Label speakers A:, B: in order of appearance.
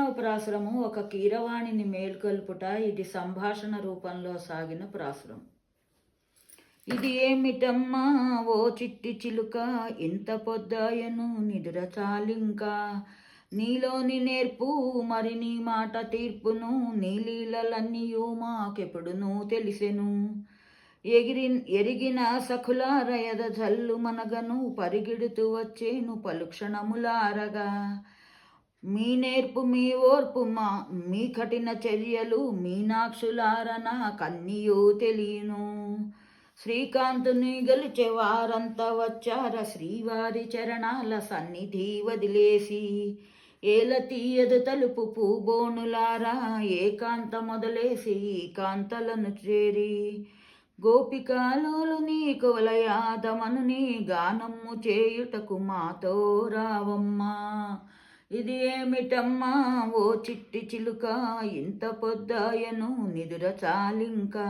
A: ప్రాసురము ఒక కీరవాణిని మేల్కొల్పుట. ఇది సంభాషణ రూపంలో సాగిన ప్రాసురం. ఇది ఏమిటమ్మా ఓ చిట్టి చిలుక, ఇంత పొద్దాయను నిదుర చాలింకా. నీలోని నేర్పు మరి నీ మాట తీర్పును, నీ లీలలన్నీయూ మాకెప్పుడునూ తెలిసెను. ఎరిగిన సఖులారయద జల్లు మనగను, పరిగెడుతూ వచ్చేను పలుక్షణములారగా. మీ నేర్పు మీ ఓర్పు మీ కఠిన చర్యలు, మీనాక్షులారన కన్నీయూ తెలియను. శ్రీకాంతుని గెలిచే వారంతా వచ్చార, శ్రీవారి చరణాల సన్నిధి వదిలేసి. ఏల తీయదు తలుపు పూబోనులారా, ఏకాంత మొదలేసి కాంతలను చేరి. గోపికాలోలు నీ కువలయాదమను నీ గానమ్ము చేయుటకు మాతో రావమ్మా. ఇది ఏమిటమ్మా ఓ చిట్టి చిలుక, ఇంత పొద్దాయను నిదుర చాలింకా.